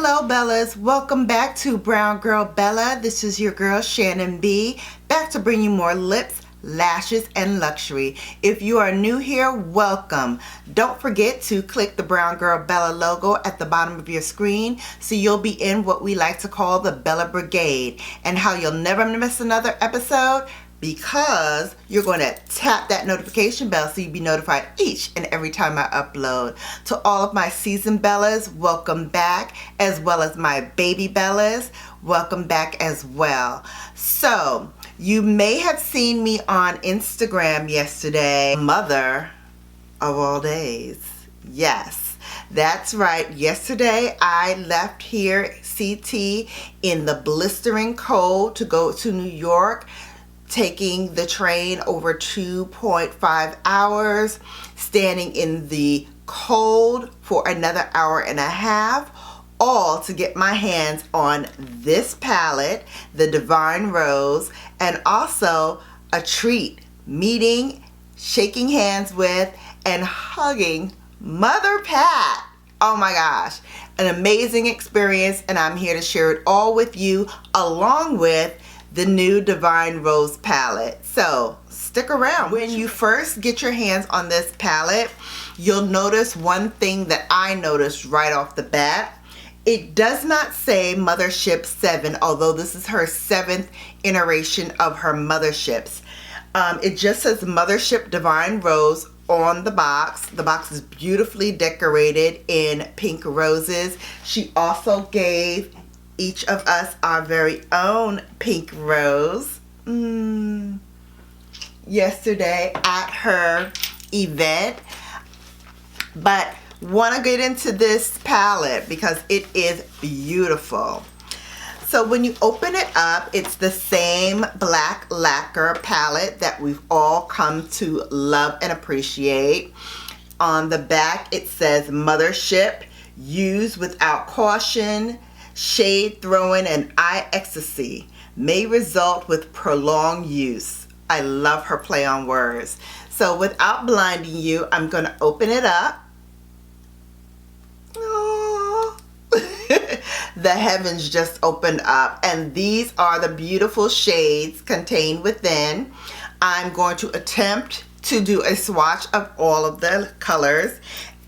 Hello Bellas, welcome back to Brown Girl Bella. This is your girl Shannon B, back to bring you more lips, lashes, and luxury. If you are new here, welcome. Don't forget to click the Brown Girl Bella logo at the bottom of your screen so you'll be in what we like to call the Bella Brigade. And how you'll never miss another episode? Because you're going to tap that notification bell so you'll be notified each and every time I upload. To all of my seasoned Bellas, welcome back, as well as my baby Bellas, welcome back as well. So, you may have seen me on Instagram yesterday, mother of all days. Yes, that's right. Yesterday I left here, CT, in the blistering cold to go to New York, taking the train over 2.5 hours, standing in the cold for another hour and a half, all to get my hands on this palette, the Divine Rose, and also a treat, meeting, shaking hands with, and hugging Mother Pat. Oh my gosh, an amazing experience, and I'm here to share it all with you, along with the new Divine Rose palette. So stick around. When you first get your hands on this palette, you'll notice one thing that I noticed right off the bat. It does not say Mothership 7, although this is her 7th iteration of her Motherships. It just says Mothership Divine Rose on the box. The box is beautifully decorated in pink roses. She also gave each of us our very own pink rose yesterday at her event. But want to get into this palette because it is beautiful. So when you open it up, it's the same black lacquer palette that we've all come to love and appreciate. On the back it says Mothership, use without caution, shade throwing and eye ecstasy may result with prolonged use. I love her play on words. So without blinding you, I'm going to open it up. The heavens just opened up, and these are the beautiful shades contained within. I'm going to attempt to do a swatch of all of the colors,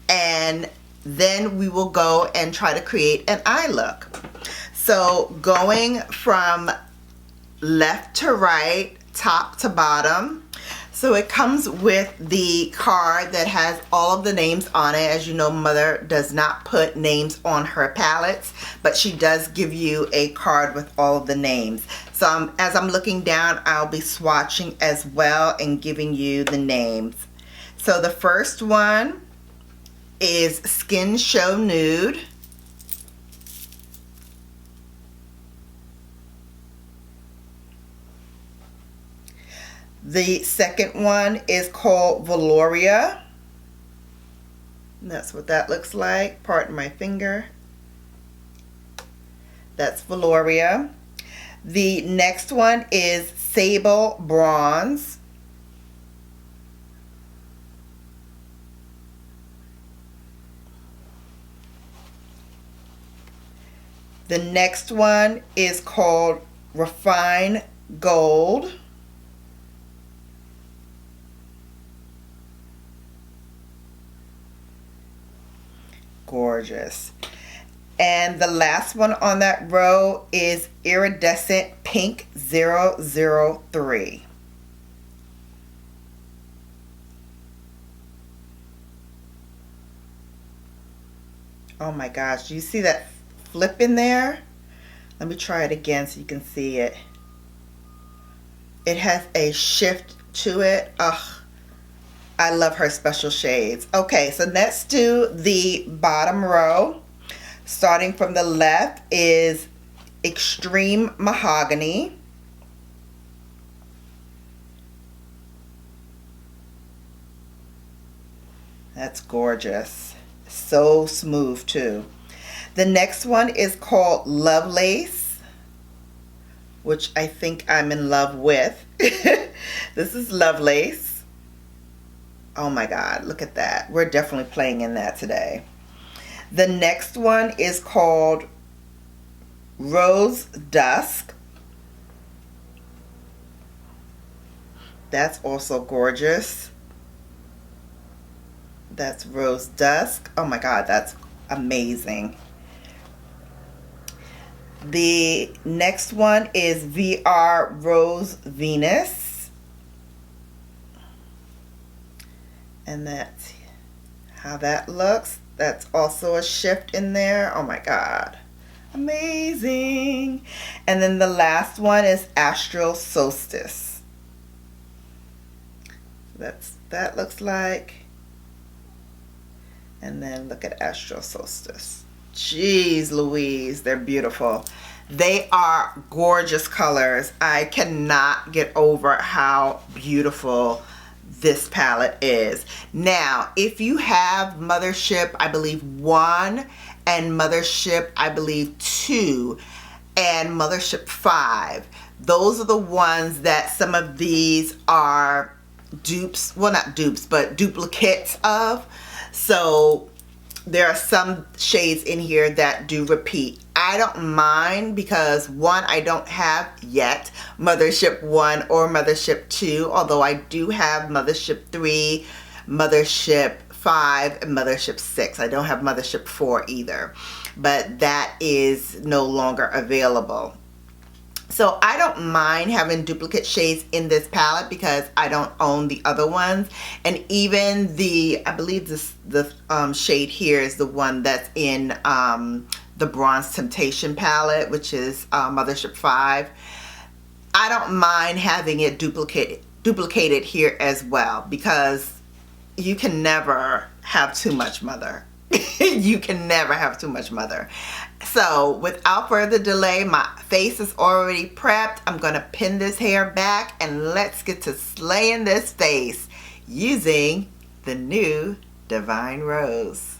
and then we will go and try to create an eye look. So going from left to right, top to bottom. So it comes with the card that has all of the names on it. As you know, Mother does not put names on her palettes, but she does give you a card with all of the names. So as I'm looking down, I'll be swatching as well and giving you the names. So the first one is Skin Show Nude. The second one is called Valoria. That's what that looks like. Pardon my finger. That's Valoria. The next one is Sable Bronze. The next one is called Refine Gold. Gorgeous. And the last one on that row is Iridescent Pink 003. Oh my gosh, do you see that flip in there? Let me try it again so you can see it. It has a shift to it. Ugh. I love her special shades. Okay, so let's do the bottom row. Starting from the left is Extreme Mahogany. That's gorgeous. So smooth too. The next one is called Lovelace, which I think I'm in love with. This is Lovelace. Oh my God, look at that. We're definitely playing in that today. The next one is called Rose Dusk. That's also gorgeous. That's Rose Dusk. Oh my God, that's amazing. The next one is VR Rose Venus. And that's how that looks. That's also a shift in there. Oh my God. Amazing. And then the last one is Astro Solstice. That looks like. And then look at Astro Solstice. Jeez Louise, they're beautiful. They are gorgeous colors. I cannot get over how beautiful this palette is. Now, if you have Mothership, I believe 1, and Mothership, I believe 2, and Mothership 5, those are the ones that some of these are dupes, well not dupes, but duplicates of. So there are some shades in here that do repeat. I don't mind because 1, I don't have yet Mothership 1 or Mothership 2, although I do have Mothership 3, Mothership 5, and Mothership 6. I don't have Mothership 4 either, but that is no longer available. So I don't mind having duplicate shades in this palette because I don't own the other ones. And even I believe the shade here is the one that's in the Bronze Temptation palette, which is Mothership 5. I don't mind having it duplicated here as well because you can never have too much mother. You can never have too much mother. So without further delay, my face is already prepped. I'm going to pin this hair back and let's get to slaying this face using the new Divine Rose.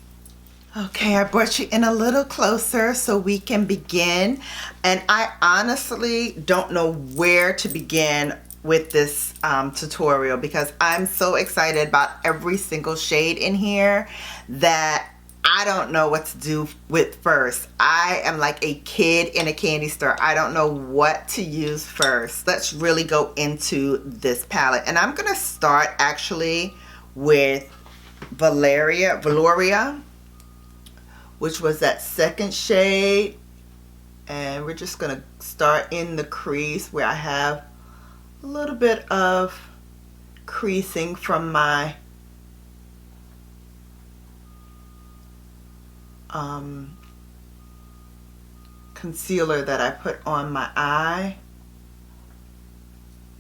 Okay, I brought you in a little closer so we can begin. And I honestly don't know where to begin with this tutorial because I'm so excited about every single shade in here that I don't know what to do with first. I am like a kid in a candy store. I don't know what to use first. Let's really go into this palette. And I'm going to start actually with Valoria, which was that second shade. And we're just going to start in the crease where I have a little bit of creasing from my concealer that I put on my eye.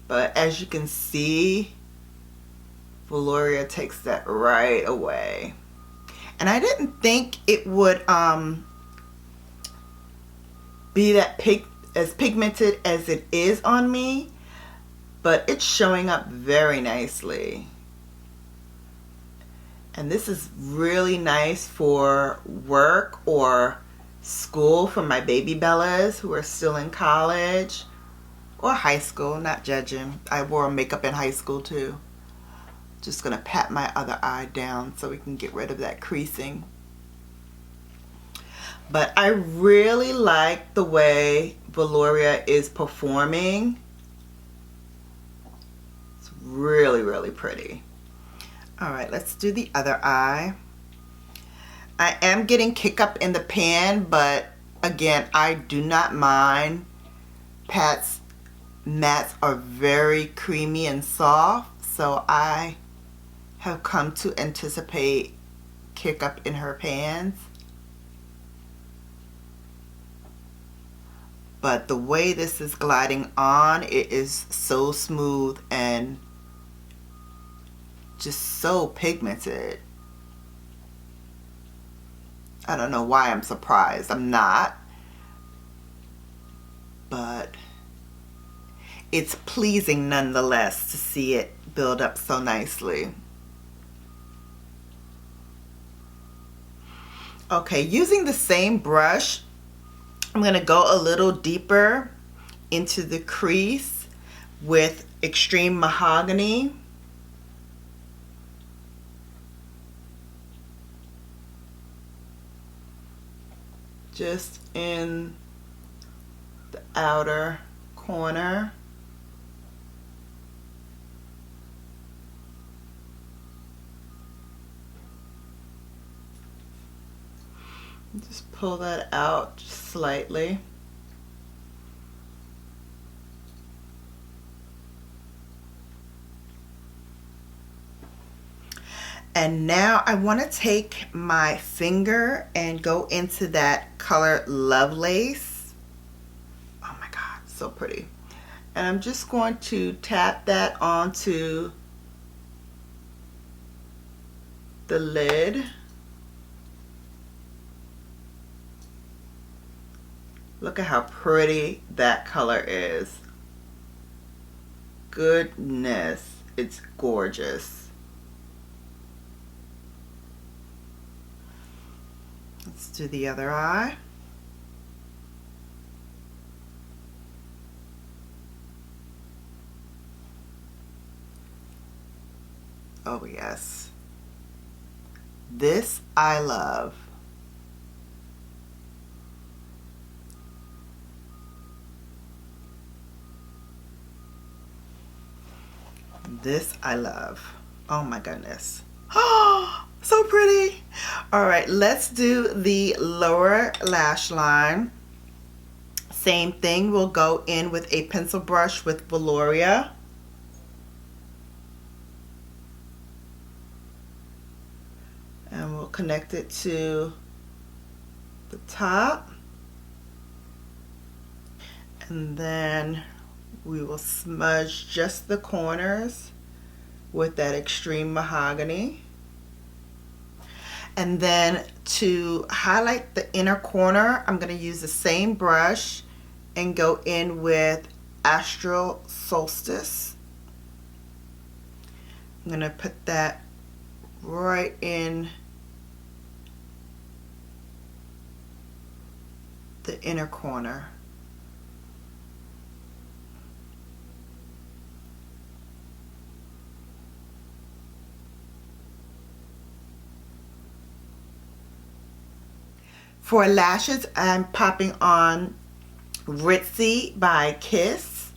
But as you can see, Valoria takes that right away. And I didn't think it would be that as pigmented as it is on me, but it's showing up very nicely. And this is really nice for work or school for my baby Bellas who are still in college or high school, not judging. I wore makeup in high school too. Just gonna pat my other eye down so we can get rid of that creasing. But I really like the way Valoria is performing. It's really, really pretty. All right, let's do the other eye. I am getting kick up in the pan, but again, I do not mind. Pat's mattes are very creamy and soft, so I have come to anticipate kick up in her pans. But the way this is gliding on, it is so smooth and just so pigmented. I don't know why I'm surprised. I'm not. But it's pleasing nonetheless to see it build up so nicely. Okay, using the same brush, I'm going to go a little deeper into the crease with Extreme Mahogany. Just in outer corner. Just pull that out just slightly. And now I want to take my finger and go into that color Lovelace. Oh my God, so pretty. And I'm just going to tap that onto the lid. Look at how pretty that color is. Goodness, it's gorgeous. Let's do the other eye. Oh yes. This I love. This I love. Oh my goodness. Oh, so pretty. All right, let's do the lower lash line. Same thing, we'll go in with a pencil brush with Velouria. And we'll connect it to the top. And then we will smudge just the corners with that extreme mahogany. And then to highlight the inner corner, I'm going to use the same brush and go in with Astro Solstice. I'm going to put that right in the inner corner. For lashes, I'm popping on Ritzy by Kiss.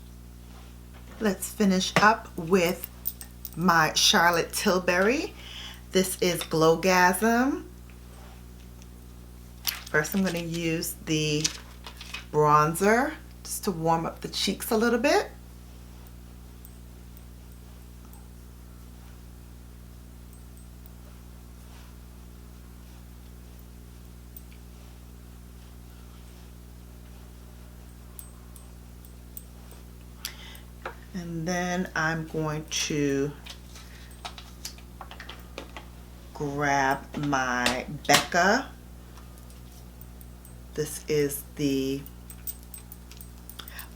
Let's finish up with my Charlotte Tilbury. This is Glowgasm. First, I'm going to use the bronzer just to warm up the cheeks a little bit. And then I'm going to grab my Becca. This is the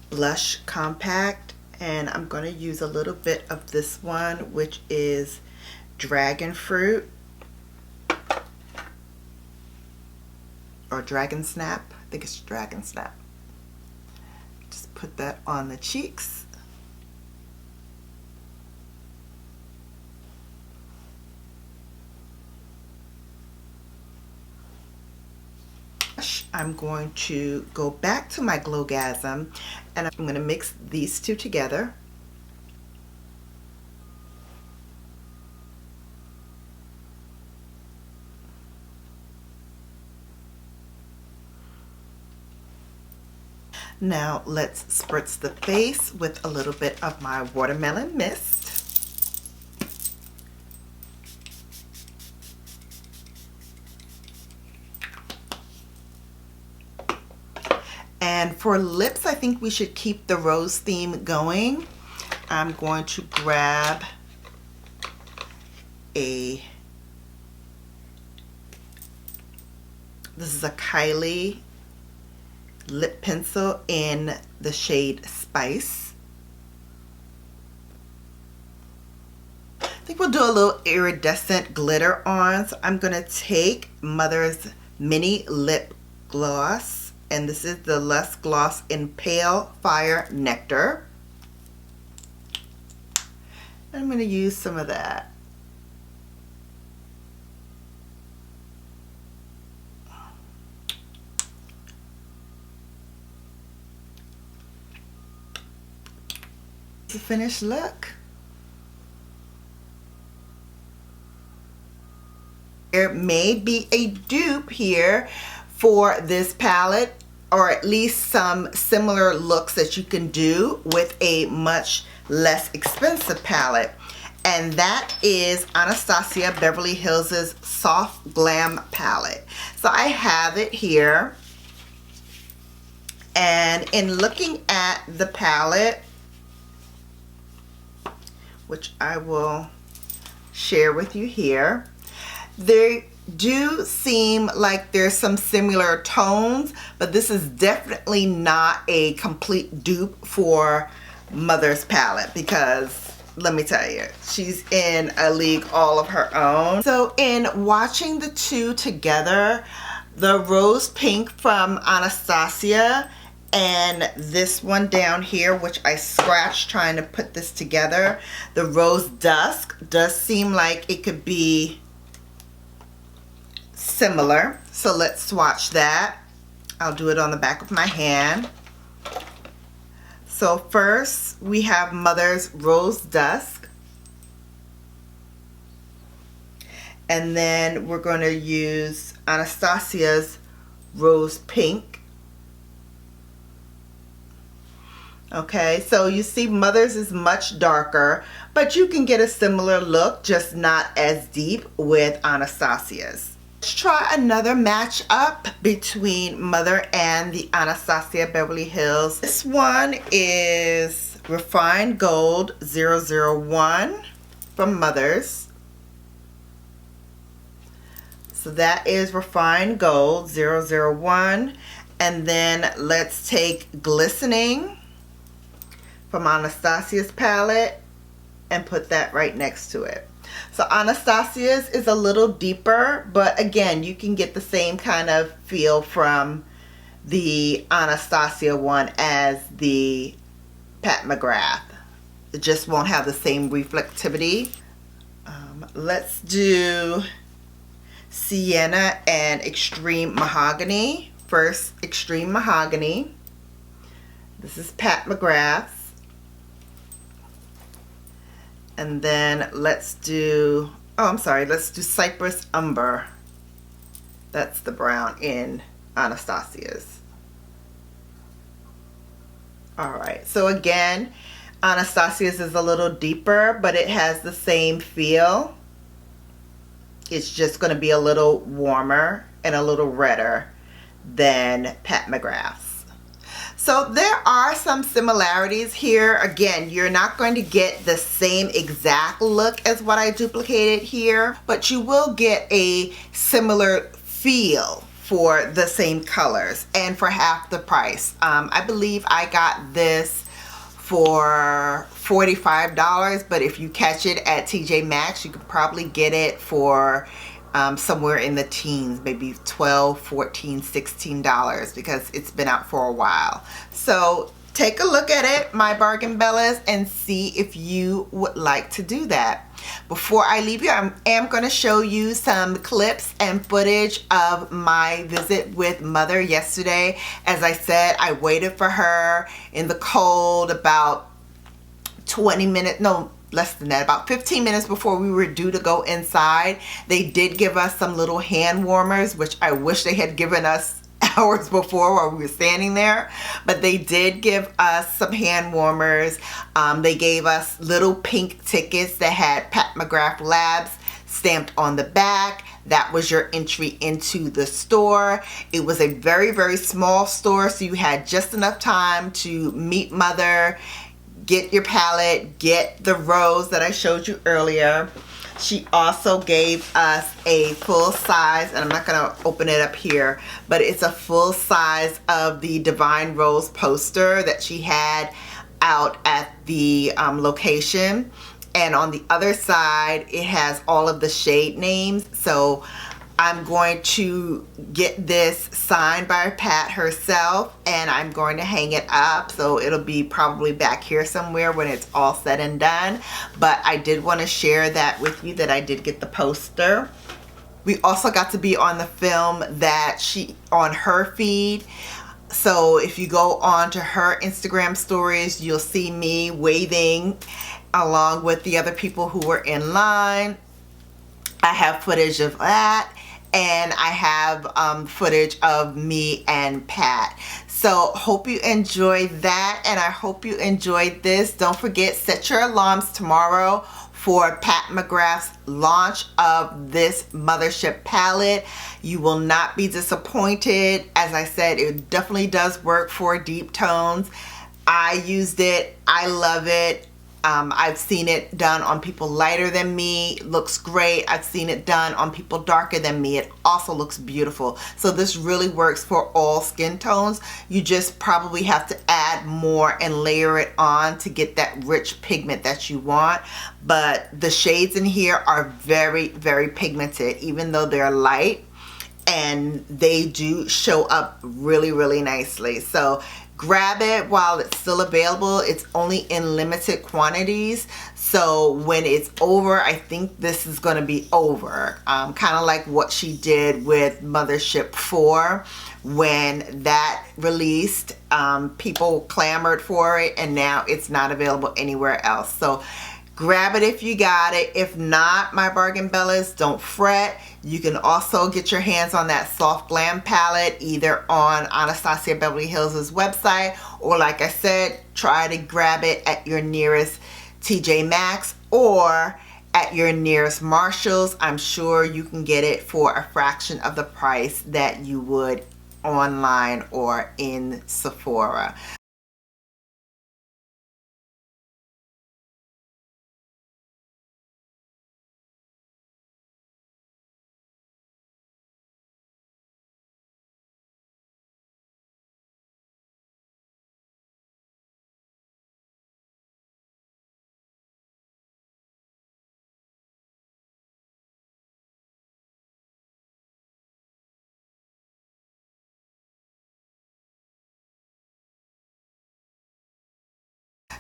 blush compact, and I'm going to use a little bit of this one, which is Dragon Fruit or Dragon Snap. I think it's Dragon Snap. Just put that on the cheeks. I'm going to go back to my Glowgasm and I'm going to mix these two together. Now let's spritz the face with a little bit of my Watermelon Mist. And for lips, I think we should keep the rose theme going. I'm going to grab this is a Kylie lip pencil in the shade Spice. I think we'll do a little iridescent glitter on. So I'm going to take Mother's Mini Lip Gloss, and this is the Lush Gloss in Pale Fire Nectar. I'm going to use some of that. It's a finished look. There may be a dupe here for this palette, or at least some similar looks that you can do with a much less expensive palette. And that is Anastasia Beverly Hills' Soft Glam palette. So I have it here. And in looking at the palette, which I will share with you here, they do seem like there's some similar tones, but this is definitely not a complete dupe for Mother's palette, because let me tell you, she's in a league all of her own. So in watching the two together, the rose pink from Anastasia and this one down here, which I scratched trying to put this together, the rose Dusk, does seem like it could be similar. So let's swatch that. I'll do it on the back of my hand. So first we have Mother's Rose Dusk, and then we're going to use Anastasia's Rose Pink. Okay, so you see Mother's is much darker, but you can get a similar look, just not as deep with Anastasia's. Let's try another match up between Mother and the Anastasia Beverly Hills. This one is Refined Gold 001 from Mother's. So that is Refined Gold 001. And then let's take Glistening from Anastasia's palette and put that right next to it. So Anastasia's is a little deeper, but again, you can get the same kind of feel from the Anastasia one as the Pat McGrath. It just won't have the same reflectivity. Let's do Sienna and Extreme Mahogany. First, Extreme Mahogany. This is Pat McGrath's. And then let's do, let's do Cypress Umber. That's the brown in Anastasia's. Alright, so again, Anastasia's is a little deeper, but it has the same feel. It's just going to be a little warmer and a little redder than Pat McGrath's. So there are some similarities here. Again, you're not going to get the same exact look as what I duplicated here, but you will get a similar feel for the same colors and for half the price. I believe I got this for $45, but if you catch it at TJ Maxx, you could probably get it for somewhere in the teens, maybe $12, $14, $16, because it's been out for a while. So take a look at it, my bargain bellas, and see if you would like to do that. Before I leave you, I am going to show you some clips and footage of my visit with Mother yesterday. As I said, I waited for her in the cold about 20 minutes, no, less than that, about 15 minutes before we were due to go inside. They did give us some little hand warmers, which I wish they had given us hours before while we were standing there, but they did give us some hand warmers. They gave us little pink tickets that had Pat McGrath Labs stamped on the back. That was your entry into the store. It was a very, very small store, so you had just enough time to meet Mother, get your palette, get the rose that I showed you earlier. She also gave us a full size, and I'm not going to open it up here, but it's a full size of the Divine Rose poster that she had out at the location. And on the other side, it has all of the shade names. So I'm going to get this signed by Pat herself, and I'm going to hang it up, so it'll be probably back here somewhere when it's all said and done. But I did want to share that with you, that I did get the poster. We also got to be on the film that she, on her feed, So if you go on to her Instagram stories, you'll see me waving along with the other people who were in line. I have footage of that, and I have footage of me and Pat. So hope you enjoyed that, and I hope you enjoyed this. Don't forget, set your alarms tomorrow for Pat McGrath's launch of this Mothership palette. You will not be disappointed. As I said, it definitely does work for deep tones. I used it. I love it. I've seen it done on people lighter than me. Looks great. I've seen it done on people darker than me. It also looks beautiful. So this really works for all skin tones. You just probably have to add more and layer it on to get that rich pigment that you want. But the shades in here are very, very pigmented, even though they're light, and they do show up really, really nicely. So grab it while it's still available. It's only in limited quantities, so when it's over, I think this is going to be over. Kind of like what she did with Mothership 4 when that released. People clamored for it, and now it's not available anywhere else. So grab it if you got it. If not, my bargain bellas, don't fret. You can also get your hands on that Soft Glam palette either on Anastasia Beverly Hills' website, or like I said, try to grab it at your nearest TJ Maxx or at your nearest Marshalls. I'm sure you can get it for a fraction of the price that you would online or in Sephora.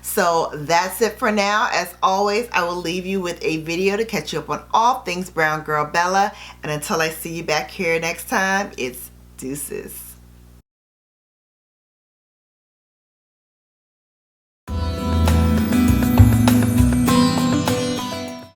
So that's it for now. As always, I will leave you with a video to catch you up on all things Brown Girl Bella. And until I see you back here next time, it's deuces.